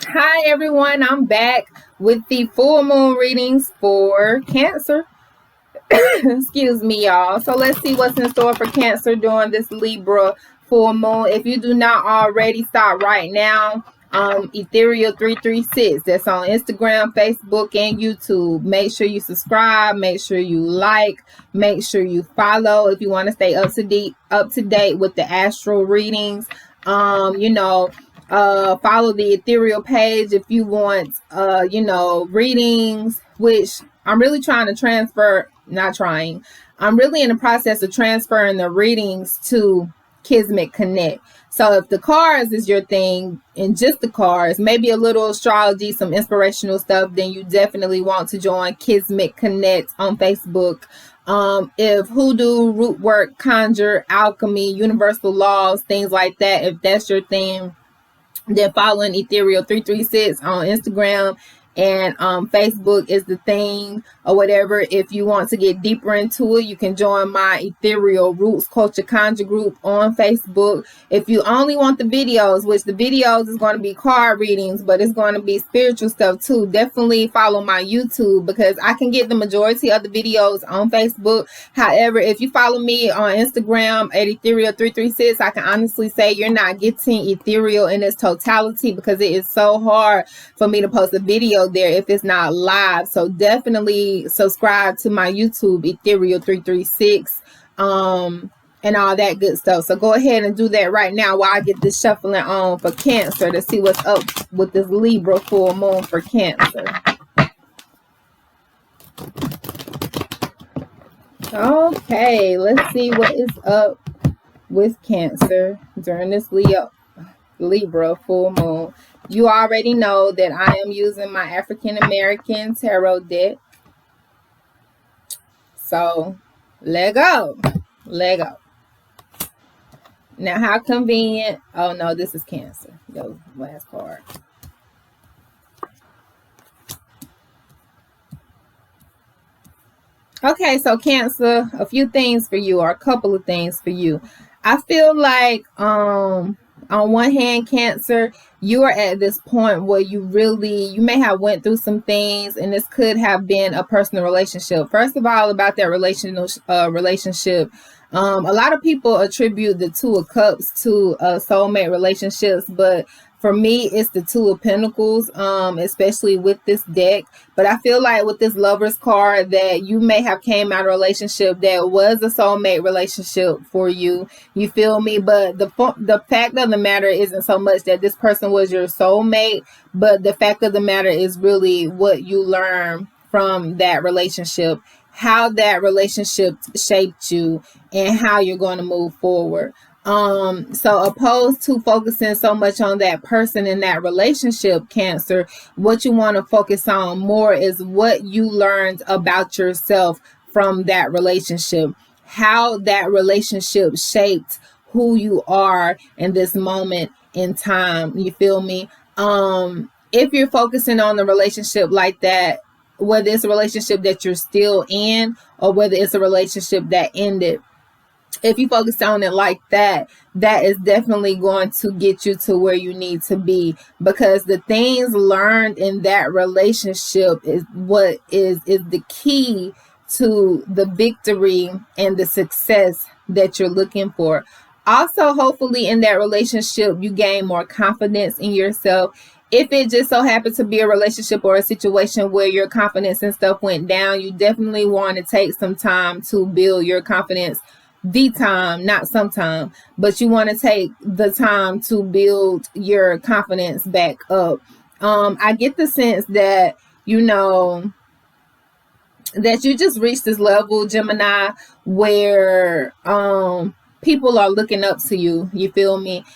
Hi everyone, I'm back with the full moon readings for Cancer. Excuse me, y'all. So let's see what's in store for Cancer during this Libra full moon. If you do not already, start right now. EtherReal 336. That's on Instagram, Facebook, and YouTube. Make sure you subscribe. Make sure you like. Make sure you follow if you want to stay up to date with the astral readings. Follow the EtherReal page if you want readings, which I'm really trying to transfer, not trying. I'm really in the process of transferring the readings to Kismet Connect. So if the cards is your thing and just the cards, maybe a little astrology, some inspirational stuff, then you definitely want to join Kismet Connect on Facebook. If hoodoo, root work, conjure, alchemy, universal laws, things like that, if that's your thing, then following EtherReal 336 on Instagram and Facebook is the thing or whatever. If you want to get deeper into it, you can join my EtherReal Roots Culture Conjure group on Facebook. If you only want the videos, which the videos is going to be card readings, but it's going to be spiritual stuff too, definitely follow my YouTube because I can get the majority of the videos on Facebook. However, if you follow me on Instagram at EtherReal 336, I can honestly say you're not getting EtherReal in its totality because it is so hard for me to post a video there if it's not live. So definitely subscribe to my YouTube, EtherReal 336, and all that good stuff. So go ahead and do that right now while I get this shuffling on for Cancer to see what's up with this Libra full moon for Cancer. Okay, let's see what is up with Cancer during this Libra full moon. You already know that I am using my African American tarot deck. So let go. Now, how convenient. Oh no, this is Cancer. That was the last card. Okay, so Cancer, a few things for you, or a couple of things for you. I feel like on one hand, Cancer, you are at this point where you may have went through some things, and this could have been a personal relationship. First of all, about that relationship, a lot of people attribute the Two of Cups to soulmate relationships, but for me, it's the Two of Pentacles, especially with this deck. But I feel like with this Lovers card that you may have came out of a relationship that was a soulmate relationship for you. You feel me? But the fact of the matter isn't so much that this person was your soulmate, but the fact of the matter is really what you learn from that relationship, how that relationship shaped you, and how you're going to move forward. So opposed to focusing so much on that person in that relationship, Cancer, what you want to focus on more is what you learned about yourself from that relationship, how that relationship shaped who you are in this moment in time. You feel me? If you're focusing on the relationship like that, whether it's a relationship that you're still in or whether it's a relationship that ended, if you focus on it like that, that is definitely going to get you to where you need to be, because the things learned in that relationship is what is the key to the victory and the success that you're looking for. Also, hopefully in that relationship, you gain more confidence in yourself. If it just so happened to be a relationship or a situation where your confidence and stuff went down, you definitely want to take some time to build your confidence. The time, not sometime, but you want to take the time to build your confidence back up. I get the sense that, that you just reached this level, Gemini, where people are looking up to you. You feel me?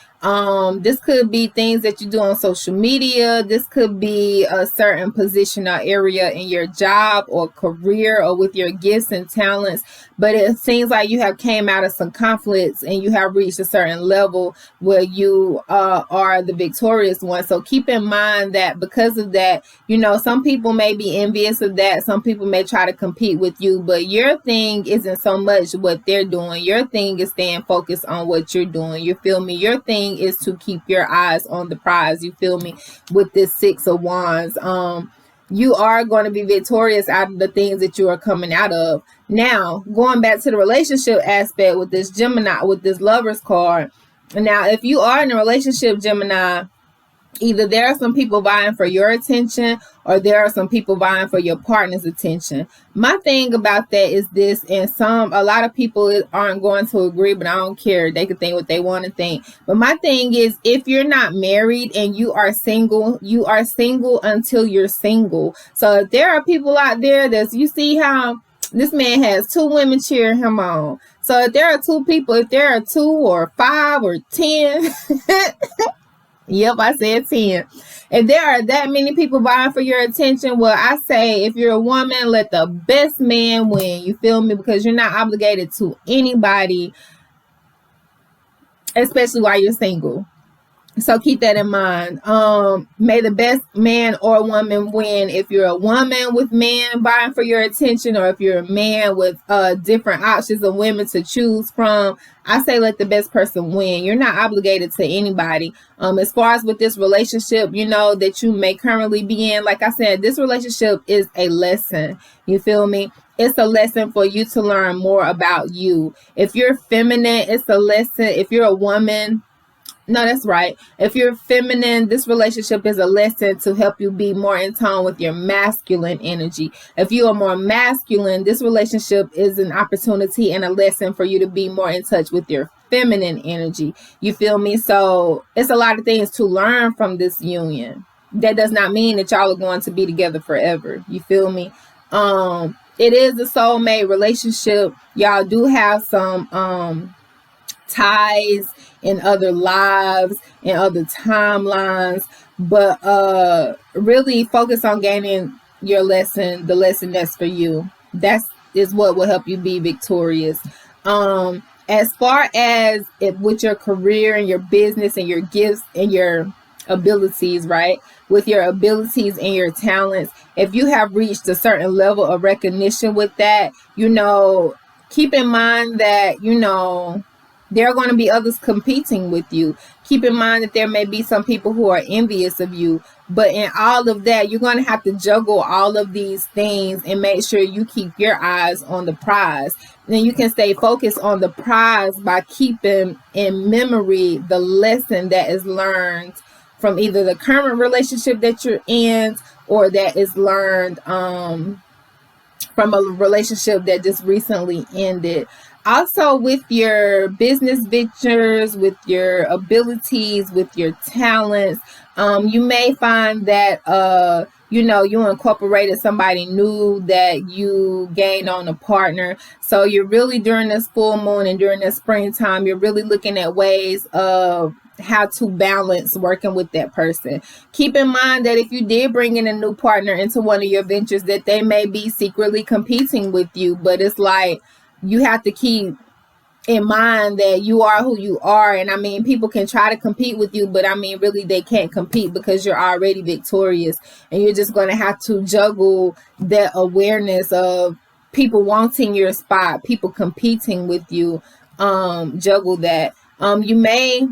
This could be things that you do on social media. This could be a certain position or area in your job or career or with your gifts and talents. But it seems like you have came out of some conflicts and you have reached a certain level where you are the victorious one. So keep in mind that because of that, some people may be envious of that. Some people may try to compete with you, but your thing isn't so much what they're doing. Your thing is staying focused on what you're doing. You feel me? Your thing thing is to keep your eyes on the prize. You feel me? With this Six of Wands, you are going to be victorious out of the things that you are coming out of. Now, going back to the relationship aspect with this Gemini, with this Lovers card. Now, if you are in a relationship, Gemini, either there are some people vying for your attention or there are some people vying for your partner's attention. My thing about that is this, and a lot of people aren't going to agree, but I don't care. They can think what they want to think. But my thing is, if you're not married and you are single until you're single. So if there are people out there you see how this man has 2 women cheering him on. So if there are 2 people, if there are 2 or 5 or 10, yep, I said 10. If there are that many people vying for your attention, well, I say if you're a woman, let the best man win. You feel me? Because you're not obligated to anybody, especially while you're single. So keep that in mind. May the best man or woman win. If you're a woman with men vying for your attention, or if you're a man with different options of women to choose from, I say let the best person win. You're not obligated to anybody. As far as with this relationship, that you may currently be in, like I said, this relationship is a lesson. You feel me? It's a lesson for you to learn more about you. If you're feminine, it's a lesson. If you're a woman, no, that's right. If you're feminine, this relationship is a lesson to help you be more in tone with your masculine energy. If you are more masculine, this relationship is an opportunity and a lesson for you to be more in touch with your feminine energy. You feel me? So it's a lot of things to learn from this union. That does not mean that y'all are going to be together forever. You feel me? It is a soulmate relationship. Y'all do have some ties in other lives and other timelines, but really focus on gaining your lesson, the lesson that's for you. That is what will help you be victorious. As far as with your career and your business and your gifts and your abilities, right? With your abilities and your talents, if you have reached a certain level of recognition with that, keep in mind that, there are going to be others competing with you. Keep in mind that there may be some people who are envious of you. But in all of that, you're going to have to juggle all of these things and make sure you keep your eyes on the prize. Then you can stay focused on the prize by keeping in memory the lesson that is learned from either the current relationship that you're in or that is learned from a relationship that just recently ended. Also, with your business ventures, with your abilities, with your talents, you may find that, you incorporated somebody new that you gained on a partner. So you're really, during this full moon and during this springtime, you're really looking at ways of how to balance working with that person. Keep in mind that if you did bring in a new partner into one of your ventures, that they may be secretly competing with you, but it's like, you have to keep in mind that you are who you are. And I mean, people can try to compete with you, but I mean, really, they can't compete because you're already victorious. And you're just going to have to juggle that awareness of people wanting your spot, people competing with you. Juggle that. You may,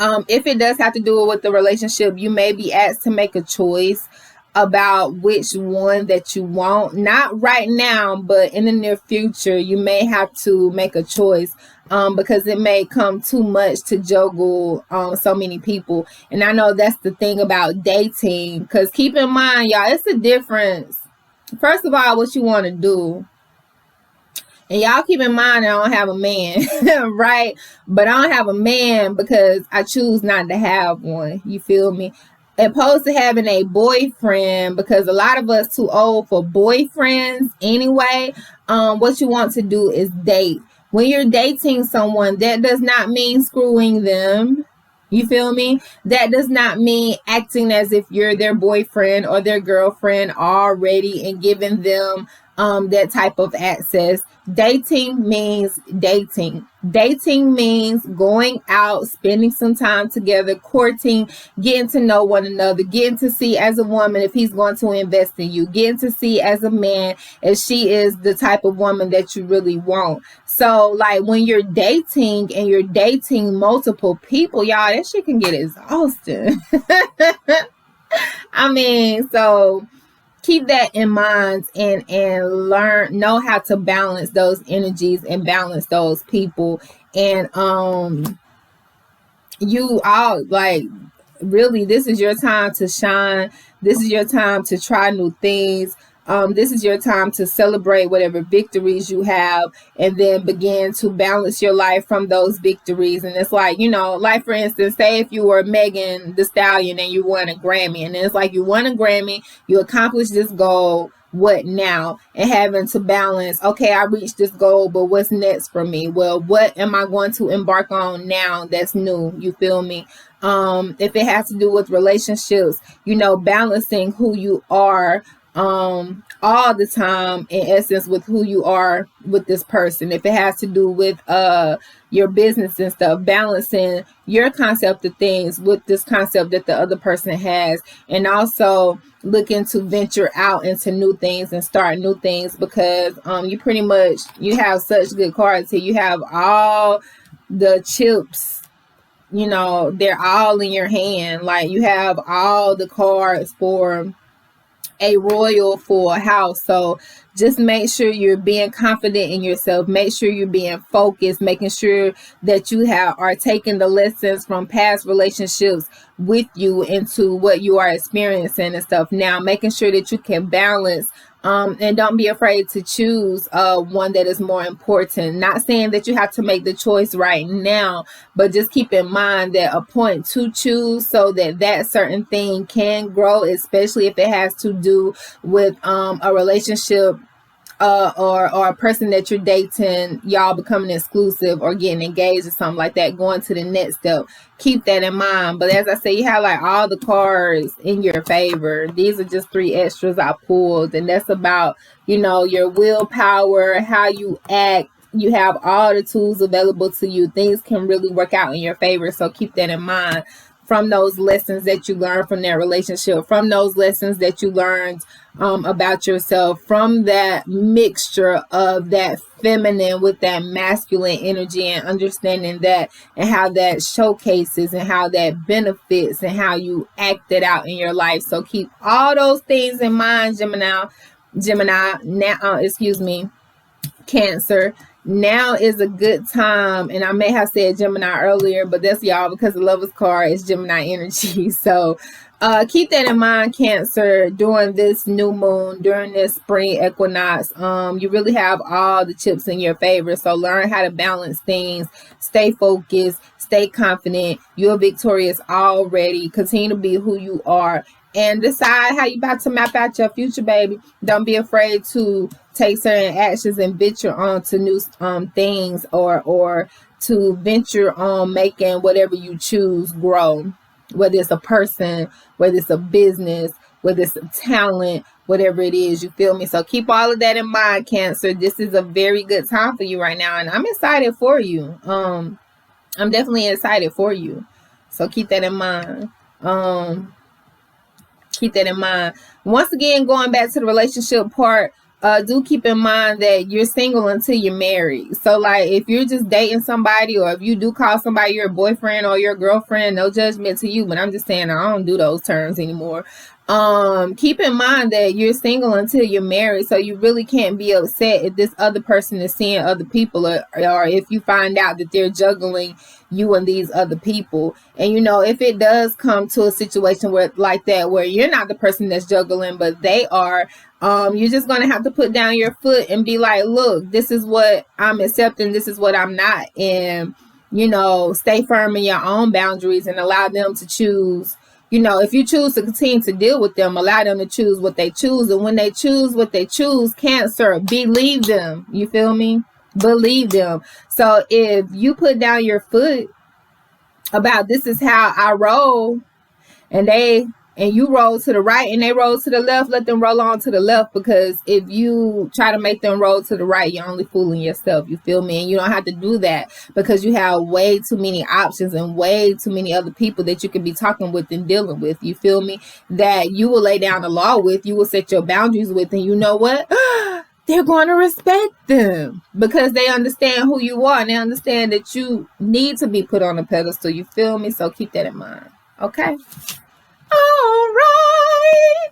if it does have to do with the relationship, you may be asked to make a choice about which one that you want. Not right now, but in the near future, you may have to make a choice because it may come too much to juggle so many people. And I know that's the thing about dating, because keep in mind, y'all, it's a difference. First of all, what you want to do. And y'all keep in mind, I don't have a man, right? But I don't have a man because I choose not to have one. You feel me? Opposed to having a boyfriend, because a lot of us too old for boyfriends anyway. What you want to do is date. When you're dating someone, that does not mean screwing them. You feel me? That does not mean acting as if you're their boyfriend or their girlfriend already and giving them that type of access. Dating means dating. Dating means going out, spending some time together, courting, getting to know one another, getting to see as a woman if he's going to invest in you, getting to see as a man if she is the type of woman that you really want. So like when you're dating and you're dating multiple people, y'all, that shit can get exhausting. I mean, so keep that in mind and know how to balance those energies and balance those people. And you all, like, really, this is your time to shine. This is your time to try new things. This is your time to celebrate whatever victories you have, and then begin to balance your life from those victories. And it's like, you know, like for instance, say if you were Megan Thee Stallion and you won a Grammy, and it's like you won a Grammy, you accomplished this goal, what now? And having to balance, okay, I reached this goal, but what's next for me? Well, what am I going to embark on now that's new? You feel me? If it has to do with relationships, you know, balancing who you are all the time, in essence, with who you are with this person. If it has to do with your business and stuff, balancing your concept of things with this concept that the other person has, and also looking to venture out into new things and start new things, because you pretty much, you have such good cards here. You have all the chips, you know, they're all in your hand. Like you have all the cards for a royal full house. So just make sure you're being confident in yourself. Make sure you're being focused, making sure that you are taking the lessons from past relationships with you into what you are experiencing and stuff now, making sure that you can balance. And don't be afraid to choose one that is more important. Not saying that you have to make the choice right now, but just keep in mind that a point to choose so that that certain thing can grow, especially if it has to do with a relationship or a person that you're dating, y'all becoming exclusive or getting engaged or something like that, going to the next step. Keep that in mind. But as I say, you have like all the cards in your favor. These are just 3 extras I pulled, and that's about, you know, your willpower, how you act. You have all the tools available to you. Things can really work out in your favor, so keep that in mind. From those lessons that you learned from that relationship, from those lessons that you learned about yourself, from that mixture of that feminine with that masculine energy, and understanding that and how that showcases and how that benefits and how you act it out in your life. So keep all those things in mind, Gemini, Cancer. Now is a good time, and I may have said Gemini earlier, but that's y'all because the Lover's card is Gemini energy. So keep that in mind, Cancer, during this new moon, during this spring equinox. You really have all the chips in your favor, so learn how to balance things. Stay focused, stay confident. You're victorious already. Continue to be who you are, and decide how you about to map out your future, baby. Don't be afraid to take certain actions and venture on to new things, or to venture on making whatever you choose grow, whether it's a person, whether it's a business, whether it's a talent, whatever it is, you feel me? So keep all of that in mind, Cancer. This is a very good time for you right now, and I'm excited for you. I'm definitely excited for you, so keep that in mind. Keep that in mind. Once again, going back to the relationship part, do keep in mind that you're single until you're married. So like if you're just dating somebody, or if you do call somebody your boyfriend or your girlfriend, no judgment to you, but I'm just saying I don't do those terms anymore. Keep in mind that you're single until you're married, so you really can't be upset if this other person is seeing other people, or if you find out that they're juggling you and these other people. And you know, if it does come to a situation where like that, where you're not the person that's juggling but they are, you're just going to have to put down your foot and be like, look, this is what I'm accepting, this is what I'm not. And you know, stay firm in your own boundaries and allow them to choose. You know, if you choose to continue to deal with them, allow them to choose what they choose. And when they choose what they choose, Cancer, believe them. You feel me? Believe them. So if you put down your foot about this is how I roll, and they and you roll to the right and they roll to the left, let them roll on to the left, because if you try to make them roll to the right, you're only fooling yourself. You feel me? And you don't have to do that, because you have way too many options and way too many other people that you can be talking with and dealing with. You feel me? That you will lay down the law with, you will set your boundaries with, and you know what? They're going to respect them because they understand who you are and they understand that you need to be put on a pedestal. You feel me? So keep that in mind. Okay. All right.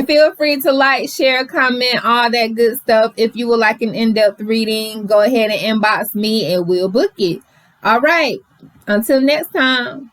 Feel free to like, share, comment, all that good stuff. If you would like an in-depth reading, go ahead and inbox me and we'll book it. All right. Until next time.